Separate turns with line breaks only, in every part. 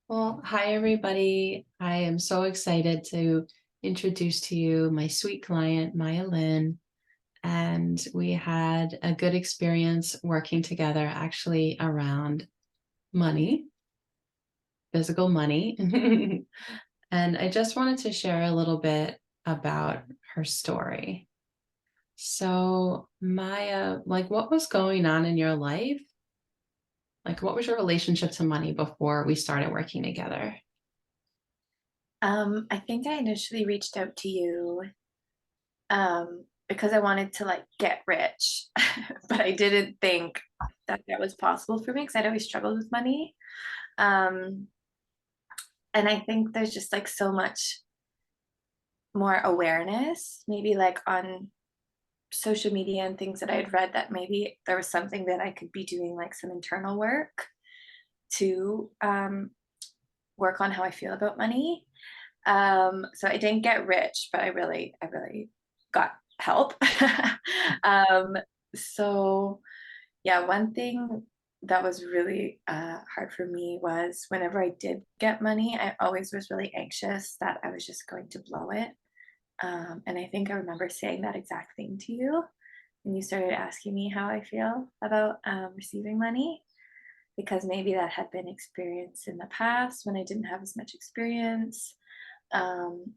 Well, hi everybody. I am so excited to introduce to you my sweet client, Maya Lyn. And we had a good experience working together actually around money, physical money. And I just wanted to share a little bit about her story. So, Maya, like what was going on in your life? Like what was your relationship to money before we started working together?
I think I initially reached out to you because I wanted to like get rich, but I didn't think that that was possible for me because I'd always struggled with money. Um, and I think there's just like so much more awareness, maybe like on social media and things that I had read that maybe there was something that I could be doing like some internal work to work on how I feel about money. So I didn't get rich, but I really got help. um, so yeah, one thing that was really hard for me was whenever I did get money, I always was really anxious that I was just going to blow it. And I think I remember saying that exact thing to you when you started asking me how I feel about receiving money, because maybe that had been experienced in the past when I didn't have as much experience. Um,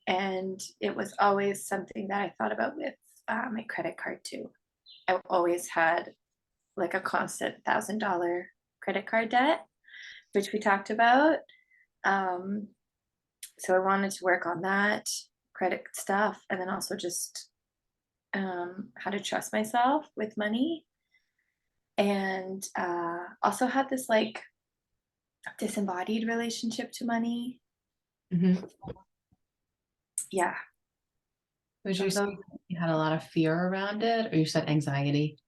and it was always something that I thought about with my credit card too. I've always had like a constant $1,000 credit card debt, which we talked about. Um, so I wanted to work on that credit stuff and then also just how to trust myself with money. And also had this like disembodied relationship to money.
Mhm.
Yeah.
Would you
So those,
say you had a lot of fear around it, or you said anxiety?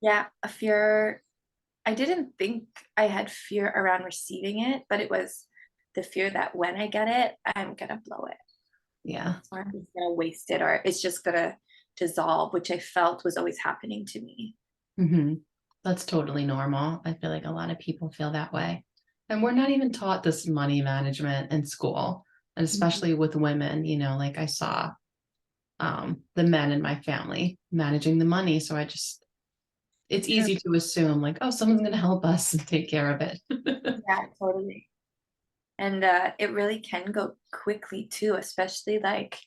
yeah, a fear. I didn't think I had fear around receiving it, but it was the fear that when I get it, I'm gonna blow it,
Yeah.
or I'm just gonna waste it, or it's just gonna dissolve, which I felt was always happening to me.
hmm That's totally normal. I feel like a lot of people feel that way. And we're not even taught this money management in school, and
Mhm.
especially with women, like I saw the men in my family managing the money. So it's
True.
easy to assume like, oh, someone's going to help us and take care of it.
Yeah, totally. And it really can go quickly too, especially like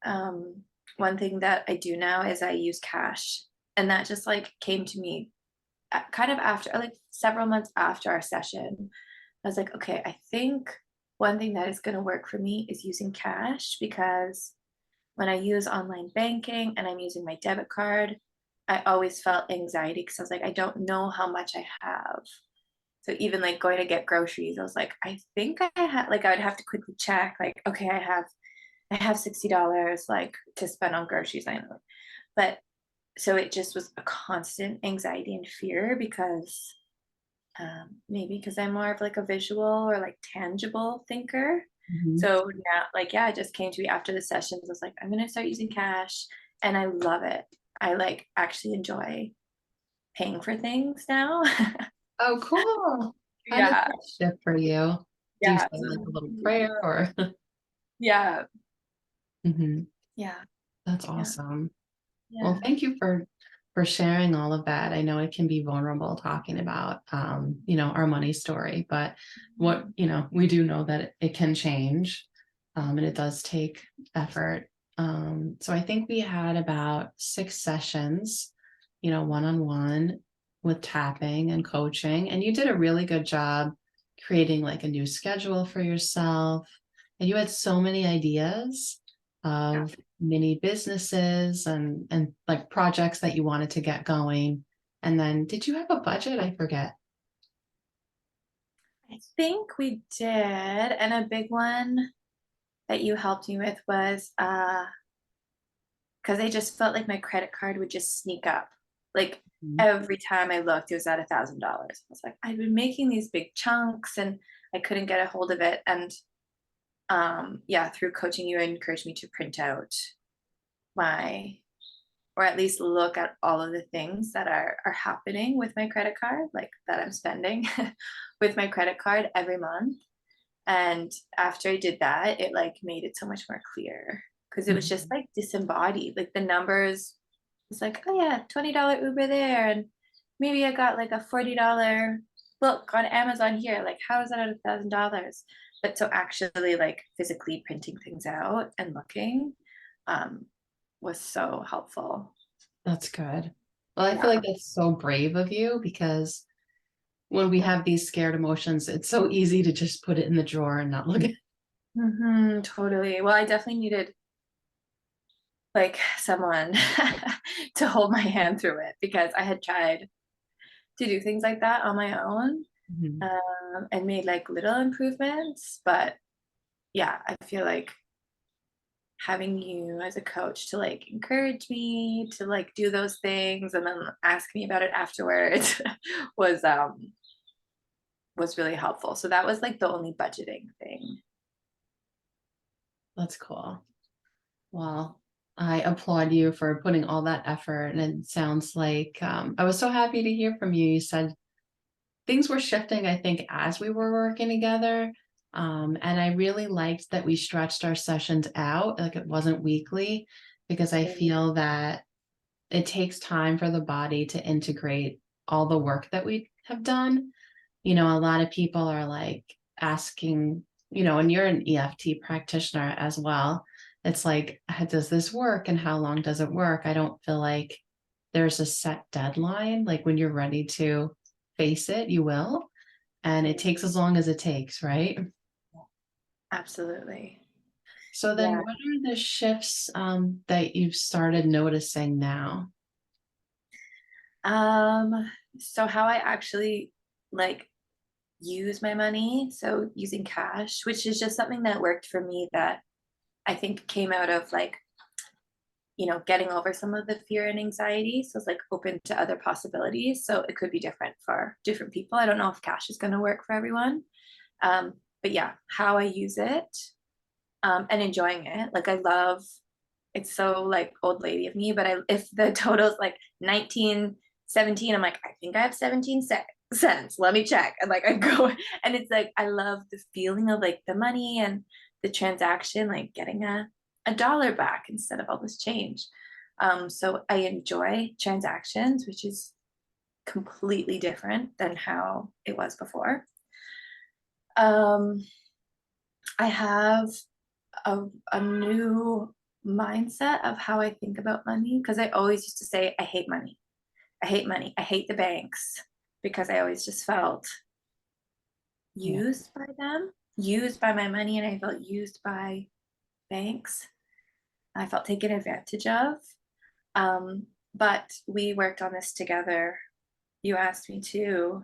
um, one thing that I do now is I use cash, and that just like came to me kind of after like several months after our session. I was like, okay, I think one thing that is going to work for me is using cash, because when I use online banking and I'm using my debit card, I always felt anxiety because I was like, I don't know how much I have. So even like going to get groceries, I was like, I think I had like I would have to quickly check, like, okay, I have $60 like to spend on groceries. I know. But so it just was a constant anxiety and fear because maybe because I'm more of like a visual or like tangible thinker.
Mhm.
So yeah, like yeah, it just came to me after the sessions. I was like, I'm gonna start using cash, and I love it. I like actually enjoy paying for things now.
Oh, cool. How did
Yeah,
that shift for you? Do you say
yeah, so
like a little prayer or?
yeah,
Mhm.
yeah,
That's
yeah,
awesome. Well,
yeah.
thank you for sharing all of that. I know it can be vulnerable talking about our money story, but we do know that it can change, and it does take effort. So I think we had about 6 sessions, one-on-one with tapping and coaching, and you did a really good job creating like a new schedule for yourself. And you had so many ideas
Yeah.
of mini businesses and like projects that you wanted to get going. And then did you have a budget? I forget.
I think we did, and a big one that you helped me with was because I just felt like my credit card would just sneak up. Like
Mhm.
every time I looked, it was at $1,000. I was like, I've been making these big chunks and I couldn't get a hold of it. And yeah, through coaching, you encouraged me to print out my, or at least look at all of the things that are happening with my credit card, like that I'm spending. with my credit card every month. And after I did that, it like made it so much more clear because it was just
Mhm.
like disembodied. Like the numbers was like, oh yeah, $20 Uber there. And maybe I got like a $40 book on Amazon here. Like, how is that at $1,000? But so actually like physically printing things out and looking um, was so helpful.
That's good. Well, I feel
Yeah.
like that's so brave of you because when we have these scared emotions, it's so easy to just put it in the drawer and not look at it.
Totally. Well, I definitely needed like someone to hold my hand through it because I had tried to do things like that on my own
Mhm.
and made like little improvements. But yeah, I feel like having you as a coach to like encourage me to like do those things and then ask me about it afterwards was was really helpful. So that was like the only budgeting thing.
That's cool. Well, I applaud you for putting all that effort. And it sounds like I was so happy to hear from you. You said things were shifting, I think, as we were working together. And I really liked that we stretched our sessions out, like it wasn't weekly, because I feel that it takes time for the body to integrate all the work that we have done. A lot of people are like asking, and you're an EFT practitioner as well. It's like, does this work and how long does it work? I don't feel like there's a set deadline. Like when you're ready to face it, you will. And it takes as long as it takes, right?
Absolutely.
So then
Yeah.
what are the shifts that you've started noticing now?
Um, so how I actually like use my money, so using cash, which is just something that worked for me that I think came out of like, getting over some of the fear and anxiety. So it's like open to other possibilities. So it could be different for different people. I don't know if cash is going to work for everyone. But yeah, how I use it and enjoying it. Like I love it's so like old lady of me, but if the total's like 1917, I'm like, I think I have 17 cents. Let me check. And like I go and it's like I love the feeling of like the money and the transaction, like getting a dollar back instead of all this change. So I enjoy transactions, which is completely different than how it was before. Um, I have a new mindset of how I think about money because I always used to say, I hate money. I hate money. I hate the banks because I always just felt
Yeah.
used by them, used by my money, and I felt used by banks. I felt taken advantage of. But we worked on this together. You asked me to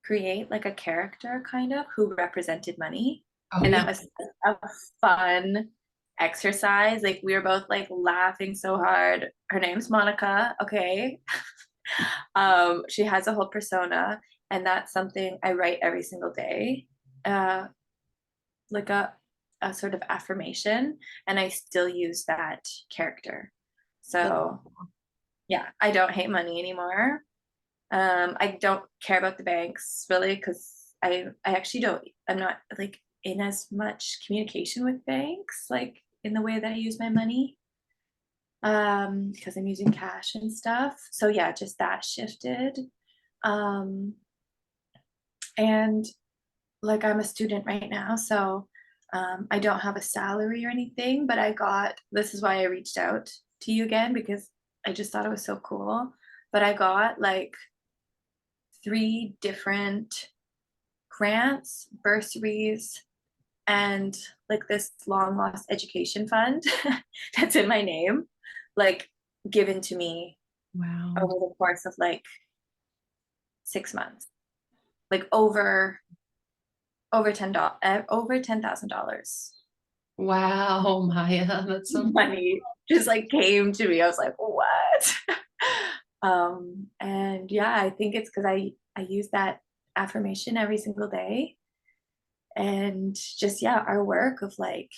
create like a character kind of who represented money.
Oh,
And
yeah.
that was a fun exercise. Like we were both like laughing so hard. Her name's Monica. Okay. She has a whole persona, and that's something I write every single day. Like a sort of affirmation, and I still use that character.
That's
So yeah, I don't hate money anymore. I don't care about the banks really because I actually don't. I'm not like in as much communication with banks like in the way that I use my money because I'm using cash and stuff. So yeah, just that shifted. Um, and like I'm a student right now, so I don't have a salary or anything, but I got this is why I reached out to you again because I just thought it was so cool. But I got like three different grants, bursaries, and like this long lost education fund that's in my name, like given to me
wow.
over the course of like 6 months, like over over $10,000
Wow, Maya, that's so
money just like came to me. I was like, what? And yeah, I think it's because I use that affirmation every single day and just yeah our work of like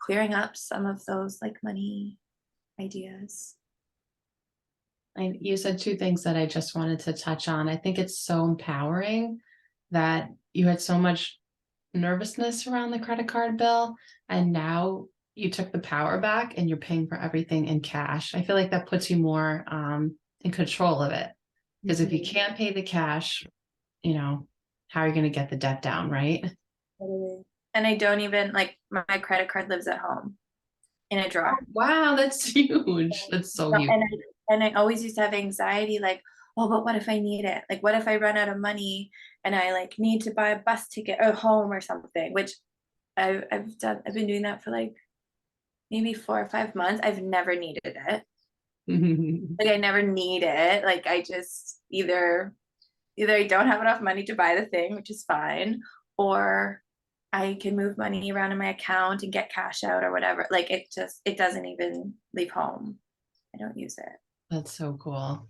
clearing up some of those like money ideas.
You said two things that I just wanted to touch on. I think it's so empowering that you had so much nervousness around the credit card bill, and now you took the power back and you're paying for everything in cash. I feel like that puts you more in control of it. Because if you
Mhm.
can't pay the cash, you know, how are you going to get the debt down, right?
Totally. And I don't even like my credit card lives at home in a
Oh,
drawer.
wow, that's huge. That's so
No,
huge.
and I always used to have anxiety, like, oh, but what if I need it? Like, what if I run out of money and I like need to buy a bus ticket or home or something? Which I've done. I've been doing that for like maybe 4 or 5 months. I've never needed it. Like I never need it. Like I just either I don't have enough money to buy the thing, which is fine, or I can move money around in my account and get cash out or whatever. Like it doesn't even leave home. I don't use it.
That's so cool.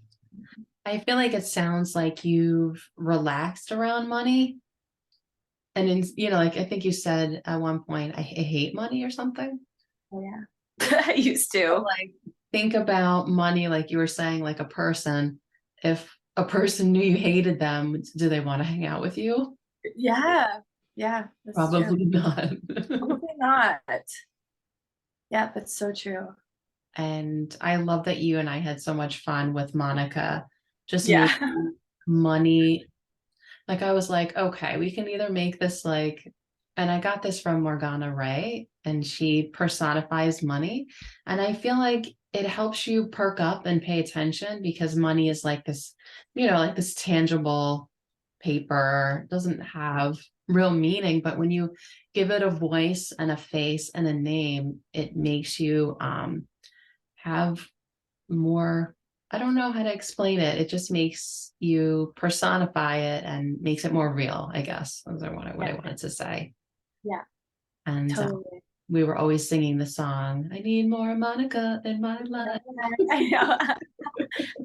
I feel like it sounds like you've relaxed around money. And in, like I think you said at one point, I hate money or something.
Oh yeah. I used
But
to.
like, think about money, like you were saying, like a person. If a person knew you hated them, do they want to hang out with you?
Yeah. Yeah, that's true.
Probably not.
Probably not. Yeah, that's so true.
And I love that you and I had so much fun with Monica, just
Yeah.
making money. Like I was like, okay, we can either make this like, and I got this from Morgana Ray, and she personifies money. And I feel like it helps you perk up and pay attention because money is like this, like this tangible paper, doesn't have real meaning. But when you give it a voice and a face and a name, it makes you have more. I don't know how to explain it. It just makes you personify it and makes it more real, I guess. Those are what I
Yeah.
wanted to say.
Yeah.
And
Totally.
we were always singing the song, I need more Monica in my life.
I know.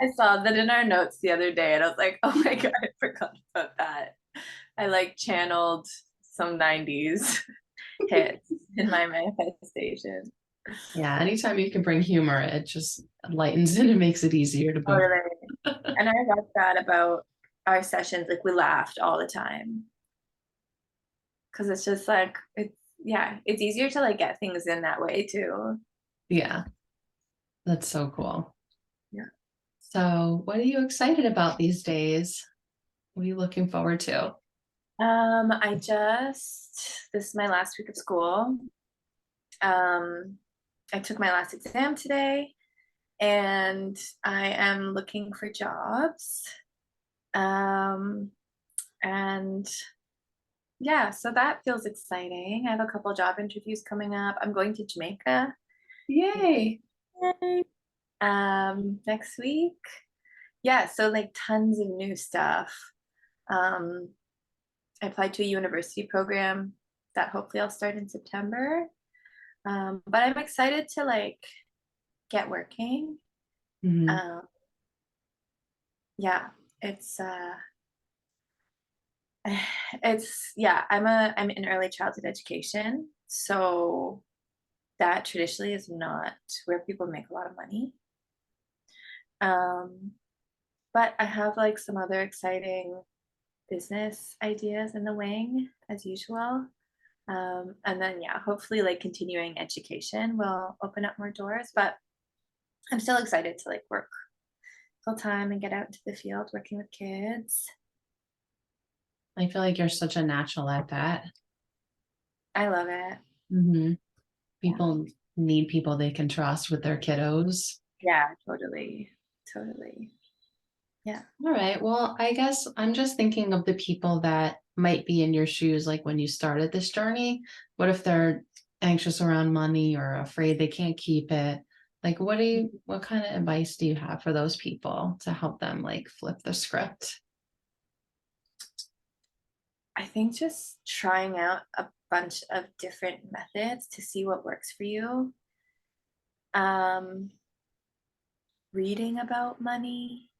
I saw that in our notes the other day and I was like, oh my God, I forgot about that. I like channeled some 90s hits in my manifestation.
Yeah, anytime you can bring humor, it just lightens it and makes it easier to move.
Totally. And I love that about our sessions. Like we laughed all the time because it's just like, yeah, it's easier to like get things in that way too.
Yeah, that's so cool.
Yeah.
So, what are you excited about these days? What are you looking forward to?
This is my last week of school. Um, I took my last exam today and I am looking for jobs. Um, and yeah, so that feels exciting. I have a couple job interviews coming up. I'm going to Jamaica
Yay.
next week. Yeah, so like tons of new stuff. Um, I applied to a university program that hopefully I'll start in September. But I'm excited to like get working.
Mhm.
Um, yeah, it's yeah, I'm in early childhood education, so that traditionally is not where people make a lot of money. Um, but I have like some other exciting business ideas in the wing as usual. And then yeah, hopefully like continuing education will open up more doors, but I'm still excited to like work full time and get out into the field working with kids.
I feel like you're such a natural at that.
I love it.
Mhm.
Yeah.
People need people they can trust with their kiddos.
Yeah, totally. Totally. Yeah.
All right. Well, I guess I'm just thinking of the people that might be in your shoes, like when you started this journey. What if they're anxious around money or afraid they can't keep it? Like, what kind of advice do you have for those people to help them like flip the script?
I think just trying out a bunch of different methods to see what works for you. Um, Reading about money.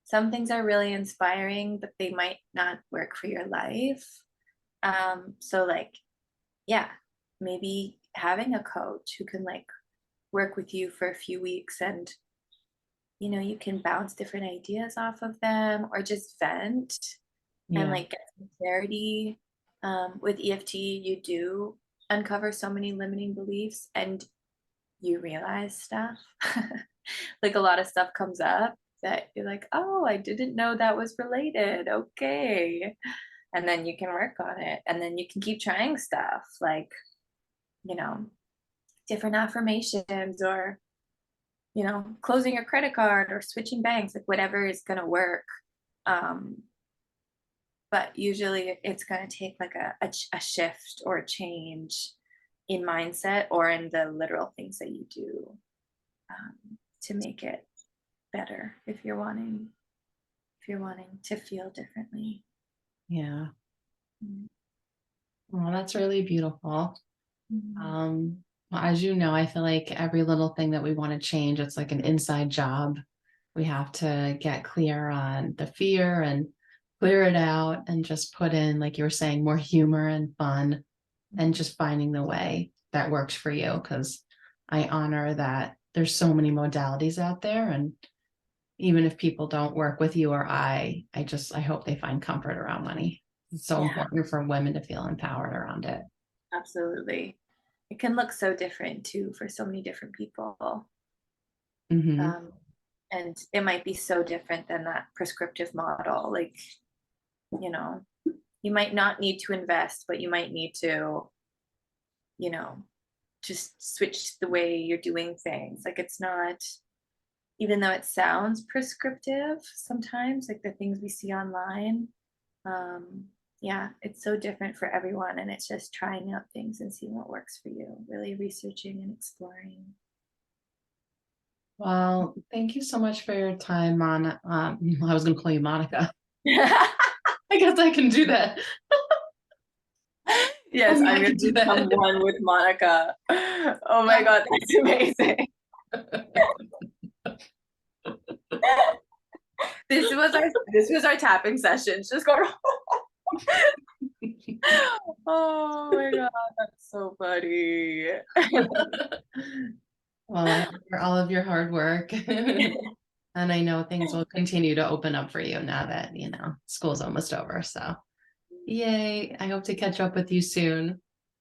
Some things are really inspiring, but they might not work for your life. So like, yeah, maybe having a coach who can like work with you for a few weeks and you can bounce different ideas off of them or just vent and
Yeah.
like get some clarity. With EFT, you do uncover so many limiting beliefs and you realize stuff. Like a lot of stuff comes up that you're like, oh, I didn't know that was related. Okay. And then you can work on it. And then you can keep trying stuff like, you know, different affirmations or, closing your credit card or switching banks, like whatever is going to work. Um, but usually it's going to take like a shift or a change in mindset or in the literal things that you do to make it better if you're wanting to feel differently.
Yeah.
Mm.
Well, that's really beautiful.
Mhm.
Well, as you know, I feel like every little thing that we want to change, it's like an inside job. We have to get clear on the fear and clear it out and just put in, like you were saying, more humor and fun and just finding the way that works for you. Because I honor that there's so many modalities out there. And even if people don't work with you or I hope they find comfort around money. It's so
Yeah,
important for women to feel empowered around it.
absolutely. It can look so different too for so many different people.
Hmm.
Um, and it might be so different than that prescriptive model. Like, you know, you might not need to invest, but you might need to, you know, just switch the way you're doing things. Like, it's not, even though it sounds prescriptive sometimes, like the things we see online, um, yeah, it's so different for everyone. And it's just trying out things and seeing what works for you, really researching and exploring.
Well, thank you so much for your time, I was going to call you Monica. I guess I can do that.
Yes,
Only
I'm
I
gonna
can do
become
that.
one with Monica. Oh my God, that's amazing. This was our tapping session. Just go. Oh my God, that's so funny.
Well, I admire all of your hard work. And I know things will continue to open up for you now that, school's almost over. So, yay. I hope to catch up with you soon.